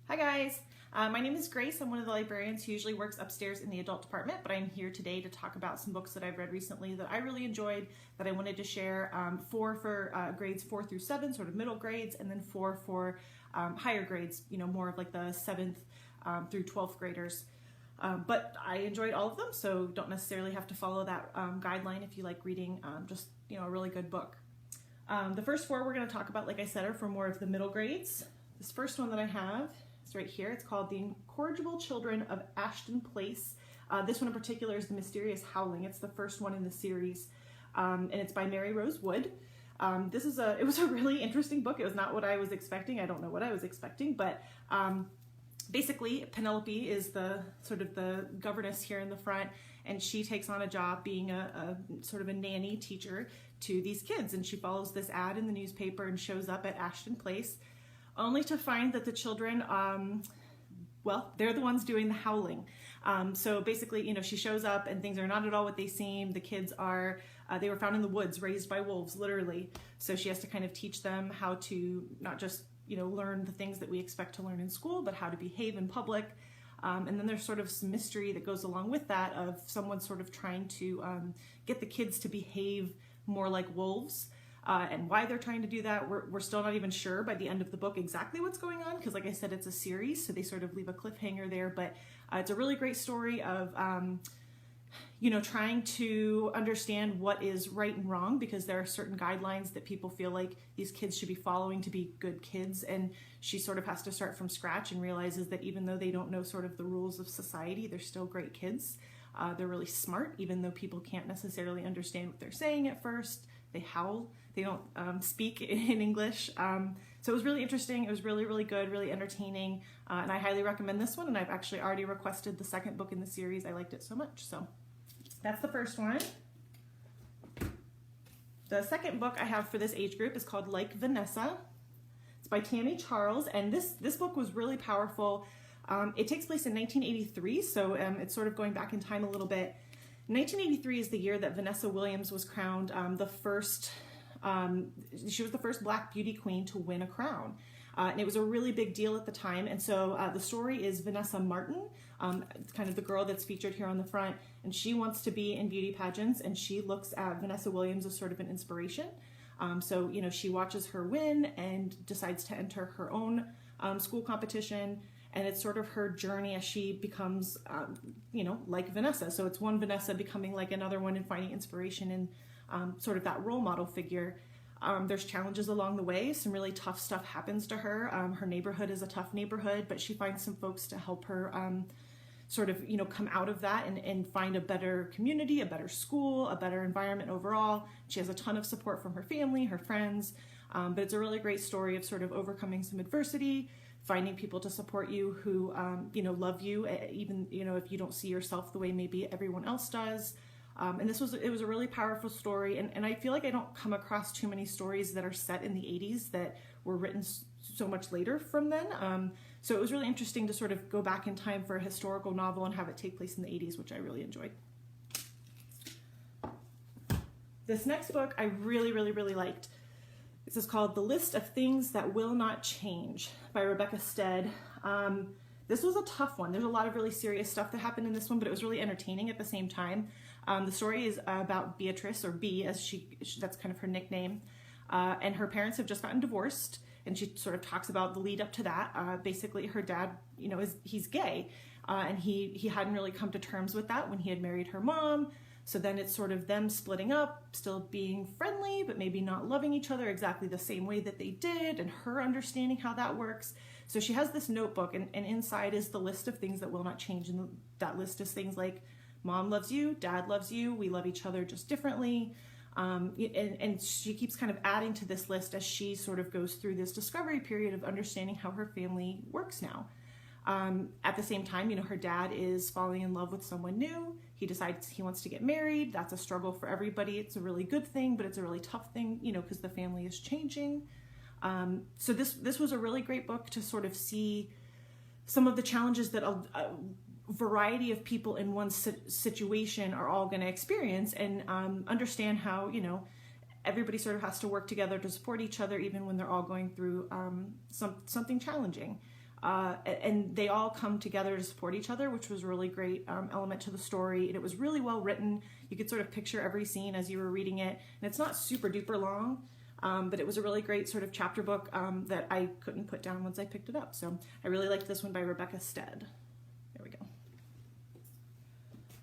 Hi guys, my name is Grace. I'm one of the librarians who usually works upstairs in the adult department, but I'm here today to talk about some books that I've read recently that I really enjoyed that I wanted to share. 4 for grades 4 through 7, sort of middle grades, and then 4 for higher grades, more of like the 7th through 12th graders. But I enjoyed all of them, so don't necessarily have to follow that guideline if you like reading just a really good book. The first 4 we're going to talk about, like I said, are for more of the middle grades. This first one that I have is right here. It's called The Incorrigible Children of Ashton Place. This one in particular is The Mysterious Howling. It's the first one in the series, and it's by Mary Rose Wood. It was a really interesting book. It was not what I was expecting. I don't know what I was expecting, but basically Penelope is the governess here in the front, and she takes on a job being a sort of a nanny teacher to these kids, and she follows this ad in the newspaper and shows up at Ashton Place, only to find that the children, they're the ones doing the howling. So basically, she shows up and things are not at all what they seem. The kids are, they were found in the woods, raised by wolves, literally. So she has to kind of teach them how to not just, learn the things that we expect to learn in school, but how to behave in public. And then there's sort of some mystery that goes along with that of someone sort of trying to get the kids to behave more like wolves. And why they're trying to do that, we're still not even sure by the end of the book exactly what's going on, because like I said, it's a series, so they sort of leave a cliffhanger there, but it's a really great story of trying to understand what is right and wrong, because there are certain guidelines that people feel like these kids should be following to be good kids, and she sort of has to start from scratch and realizes that even though they don't know sort of the rules of society, they're still great kids. They're really smart, even though people can't necessarily understand what they're saying at first. They howl. They don't speak in English. So it was really interesting. It was really, really good, really entertaining. And I highly recommend this one. And I've actually already requested the second book in the series. I liked it so much. So that's the first one. The second book I have for this age group is called Like Vanessa. It's by Tammy Charles. And this book was really powerful. It takes place in 1983. So it's sort of going back in time a little bit. 1983 is the year that Vanessa Williams was crowned she was the first Black beauty queen to win a crown. And it was a really big deal at the time. And so the story is Vanessa Martin, kind of the girl that's featured here on the front, and she wants to be in beauty pageants, and she looks at Vanessa Williams as sort of an inspiration. So she watches her win and decides to enter her own school competition. And it's sort of her journey as she becomes, like Vanessa. So it's one Vanessa becoming like another one and finding inspiration in sort of that role model figure. There's challenges along the way. Some really tough stuff happens to her. Her neighborhood is a tough neighborhood, but she finds some folks to help her come out of that and find a better community, a better school, a better environment overall. She has a ton of support from her family, her friends, but it's a really great story of sort of overcoming some adversity, finding people to support you who, love you, even, if you don't see yourself the way maybe everyone else does. And it was a really powerful story. And I feel like I don't come across too many stories that are set in the 80s that were written so much later from then. So it was really interesting to sort of go back in time for a historical novel and have it take place in the 80s, which I really enjoyed. This next book I really, really, really liked. This is called The List of Things That Will Not Change by Rebecca Stead. This was a tough one. There's a lot of really serious stuff that happened in this one, but it was really entertaining at the same time. The story is about Beatrice, or B, as that's kind of her nickname, and her parents have just gotten divorced, and she sort of talks about the lead up to that. Basically, her dad, he's gay, and he hadn't really come to terms with that when he had married her mom. So then it's sort of them splitting up, still being friendly, but maybe not loving each other exactly the same way that they did, and her understanding how that works. So she has this notebook, and inside is the list of things that will not change. And that list is things like, Mom loves you, Dad loves you, we love each other just differently. And she keeps kind of adding to this list as she sort of goes through this discovery period of understanding how her family works now. At the same time, her dad is falling in love with someone new. He decides he wants to get married. That's a struggle for everybody. It's a really good thing, but it's a really tough thing, because the family is changing. So this was a really great book to sort of see some of the challenges that a variety of people in one situation are all going to experience, and understand how, everybody sort of has to work together to support each other, even when they're all going through something challenging. and they all come together to support each other, which was a really great element to the story. And it was really well written. You could sort of picture every scene as you were reading it. And it's not super duper long, but it was a really great sort of chapter book that I couldn't put down once I picked it up. So I really liked this one by Rebecca Stead. There we go.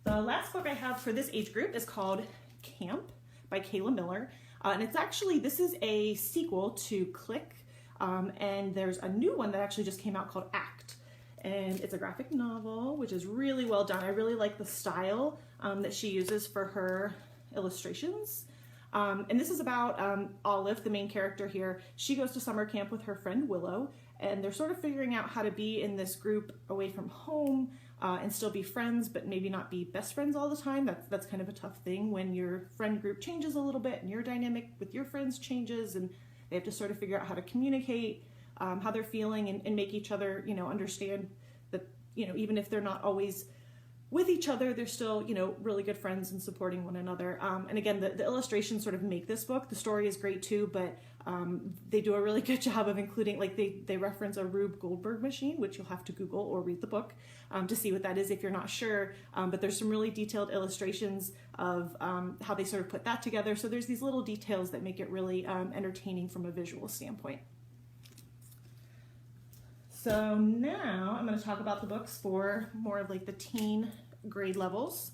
The last book I have for this age group is called Camp by Kayla Miller. And it's actually, this is a sequel to Click. And there's a new one that actually just came out called Act. And it's a graphic novel, which is really well done. I really like the style that she uses for her illustrations. And this is about Olive, the main character here. She goes to summer camp with her friend Willow, and they're sort of figuring out how to be in this group away from home and still be friends, but maybe not be best friends all the time. That's kind of a tough thing when your friend group changes a little bit and your dynamic with your friends changes, and they have to sort of figure out how to communicate how they're feeling and make each other, understand that, even if they're not always with each other, they're still, really good friends and supporting one another. And again, the illustrations sort of make this book. The story is great too, but they do a really good job of including, like they reference a Rube Goldberg machine, which you'll have to Google or read the book to see what that is if you're not sure. But there's some really detailed illustrations of how they sort of put that together. So there's these little details that make it really entertaining from a visual standpoint. So now I'm going to talk about the books for more of like the teen grade levels.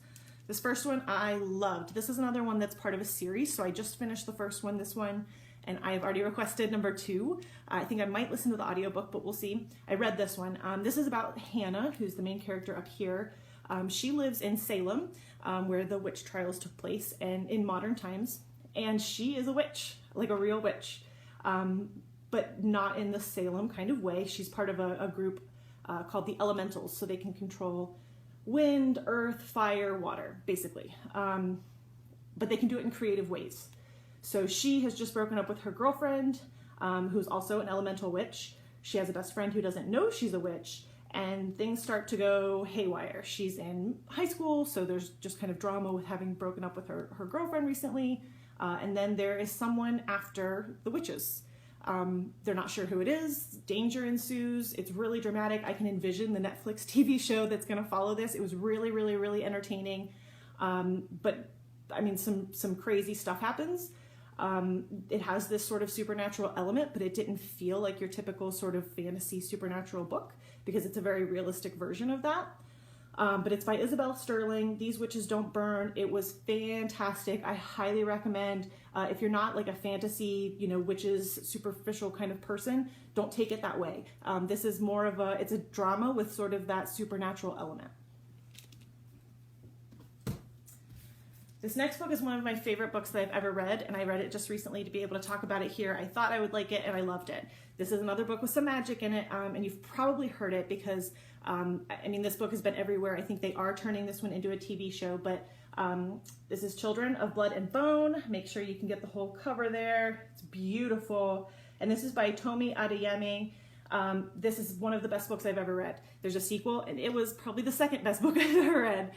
This first one I loved. This is another one that's part of a series. So I just finished the first one, this one, and I have already requested number 2. I think I might listen to the audiobook, but we'll see. I read this one. This is about Hannah, who's the main character up here. She lives in Salem, where the witch trials took place, and in modern times. And she is a witch, like a real witch. But not in the Salem kind of way. She's part of a group called the Elementals, so they can control wind, earth, fire, water, basically. But they can do it in creative ways. So she has just broken up with her girlfriend, who's also an elemental witch. She has a best friend who doesn't know she's a witch, and things start to go haywire. She's in high school, so there's just kind of drama with having broken up with her girlfriend recently. And then there is someone after the witches. They're not sure who it is. Danger ensues. It's really dramatic. I can envision the Netflix TV show that's going to follow this. It was really, really, really entertaining. But I mean, some crazy stuff happens. It has this sort of supernatural element, but it didn't feel like your typical sort of fantasy supernatural book because it's a very realistic version of that. But it's by Isabel Sterling. These Witches Don't Burn. It was fantastic. I highly recommend. If you're not like a fantasy, witches, superficial kind of person, don't take it that way. This is more of it's a drama with sort of that supernatural element. This next book is one of my favorite books that I've ever read, and I read it just recently to be able to talk about it here. I thought I would like it, and I loved it. This is another book with some magic in it, and you've probably heard it because, this book has been everywhere. I think they are turning this one into a TV show, but this is Children of Blood and Bone. Make sure you can get the whole cover there. It's beautiful. And this is by Tomi Adeyemi. This is one of the best books I've ever read. There's a sequel, and it was probably the second best book I've ever read.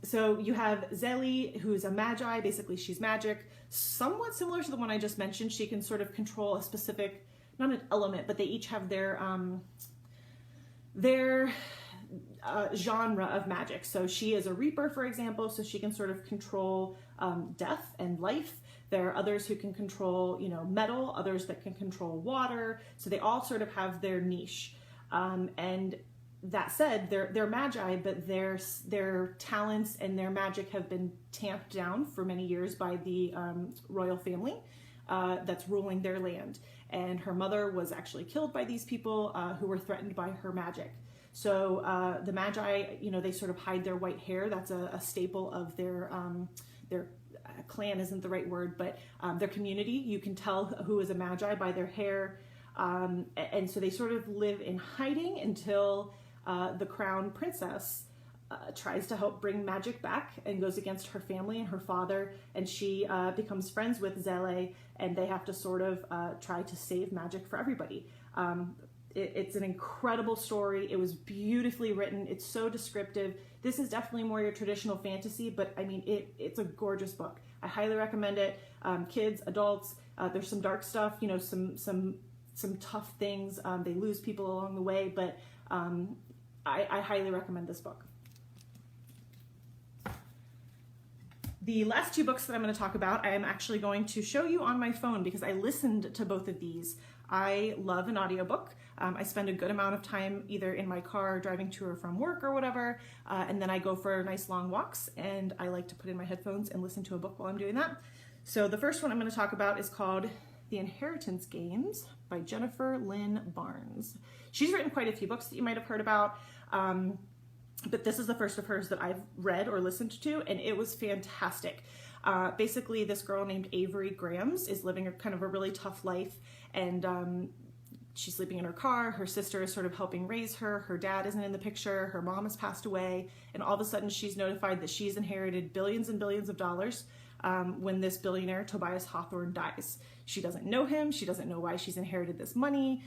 So you have Zélie, who's a magi. Basically, she's magic. Somewhat similar to the one I just mentioned. She can sort of control a specific, not an element, but they each have their genre of magic. So she is a reaper, for example, so she can sort of control death and life. There are others who can control, metal, others that can control water. So they all sort of have their niche. And that said, they're magi, but their talents and their magic have been tamped down for many years by the royal family that's ruling their land. And her mother was actually killed by these people who were threatened by her magic. So the magi, they sort of hide their white hair. That's a staple of their clan isn't the right word, but their community. You can tell who is a magi by their hair. And so they sort of live in hiding until the crown princess tries to help bring magic back and goes against her family and her father. And she becomes friends with Zélie, and they have to sort of try to save magic for everybody. It's an incredible story. It was beautifully written. It's so descriptive. This is definitely more your traditional fantasy, but it's a gorgeous book. I highly recommend it. Kids, adults, there's some dark stuff, some some tough things. They lose people along the way, but I highly recommend this book. The last two books that I'm going to talk about, I am actually going to show you on my phone because I listened to both of these. I love an audiobook. I spend a good amount of time either in my car driving to or from work or whatever, and then I go for nice long walks, and I like to put in my headphones and listen to a book while I'm doing that. So the first one I'm going to talk about is called The Inheritance Games by Jennifer Lynn Barnes. She's written quite a few books that you might have heard about, but this is the first of hers that I've read or listened to, and it was fantastic. Basically, this girl named Avery Grams is living a kind of a really tough life, and she's sleeping in her car. Her sister is sort of helping raise her. Her dad isn't in the picture. Her mom has passed away, and all of a sudden she's notified that she's inherited billions and billions of dollars when this billionaire, Tobias Hawthorne, dies. She doesn't know him. She doesn't know why she's inherited this money.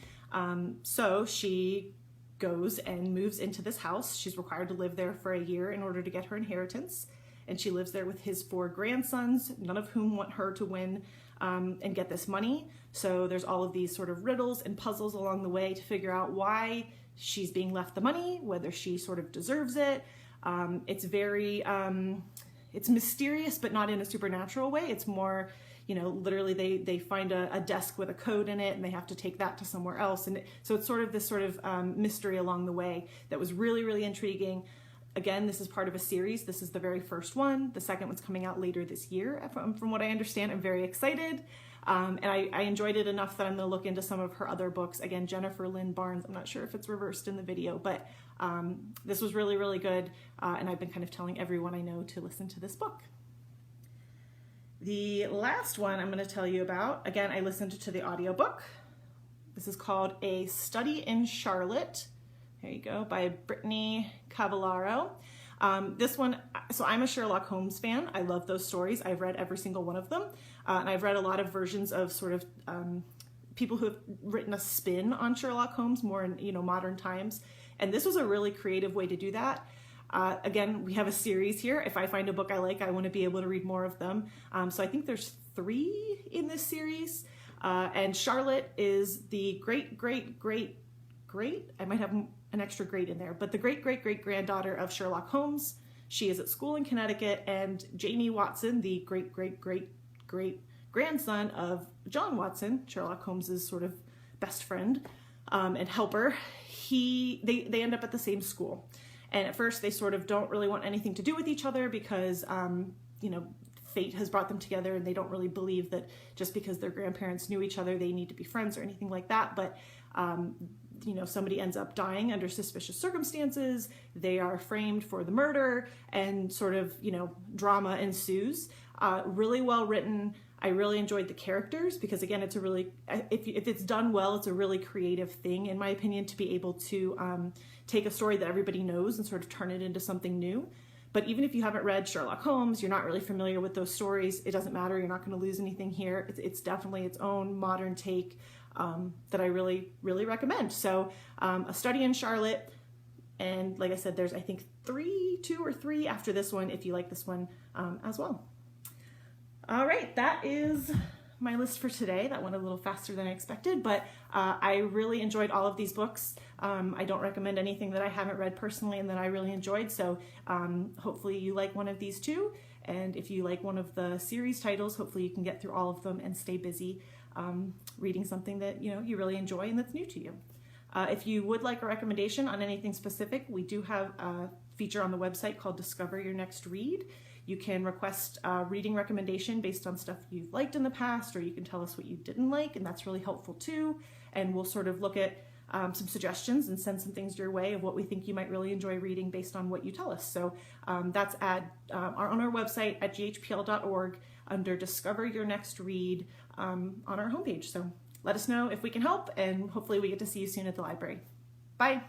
So she goes and moves into this house. She's required to live there for a year in order to get her inheritance. And she lives there with his 4 grandsons, none of whom want her to win and get this money. So there's all of these sort of riddles and puzzles along the way to figure out why she's being left the money, whether she sort of deserves it. It's very, it's mysterious, but not in a supernatural way. It's more, you know, literally they find a desk with a code in it and they have to take that to somewhere else. And so it's sort of this sort of mystery along the way that was really, really intriguing. Again, this is part of a series. This is the very first one. The second one's coming out later this year. From what I understand, I'm very excited. And I enjoyed it enough that I'm going to look into some of her other books. Again, Jennifer Lynn Barnes. I'm not sure if it's reversed in the video, but this was really, really good. And I've been kind of telling everyone I know to listen to this book. The last one I'm going to tell you about, again, I listened to the audiobook. This is called A Study in Charlotte. There you go, by Brittany Cavallaro. This one, so I'm a Sherlock Holmes fan. I love those stories. I've read every single one of them. And I've read a lot of versions of sort of people who have written a spin on Sherlock Holmes more in, you know, modern times. And this was a really creative way to do that. Again, we have a series here. If I find a book I like, I want to be able to read more of them. So I think there's 3 in this series. And Charlotte is the great, I might have an extra great in there, but the great-great-great-granddaughter of Sherlock Holmes. She is at school in Connecticut, and Jamie Watson, the great-great-great-great-grandson of John Watson, Sherlock Holmes's sort of best friend and helper, they end up at the same school. And at first they sort of don't really want anything to do with each other because, you know, fate has brought them together, and they don't really believe that just because their grandparents knew each other, they need to be friends or anything like that. But you know, somebody ends up dying under suspicious circumstances. They are framed for the murder, and sort of, you know, drama ensues. Really well written. I really enjoyed the characters because, again, it's a really, if it's done well, it's a really creative thing, in my opinion, to be able to take a story that everybody knows and sort of turn it into something new. But even if you haven't read Sherlock Holmes, you're not really familiar with those stories, it doesn't matter. You're not going to lose anything here. It's definitely its own modern take that I really, really recommend. So A Study in Charlotte, and like I said, there's I think 2 or 3 after this one if you like this one as well. All right, that is my list for today. That went a little faster than I expected, but I really enjoyed all of these books. I don't recommend anything that I haven't read personally and that I really enjoyed, so hopefully you like one of these too. And if you like one of the series titles, hopefully you can get through all of them and stay busy reading something that you really enjoy and that's new to you. If you would like a recommendation on anything specific, we do have a feature on the website called Discover Your Next Read. You can request a reading recommendation based on stuff you've liked in the past, or you can tell us what you didn't like, and that's really helpful too. And we'll sort of look at some suggestions and send some things your way of what we think you might really enjoy reading based on what you tell us. So that's on our website at ghpl.org under Discover Your Next Read on our homepage. So let us know if we can help, and hopefully we get to see you soon at the library. Bye.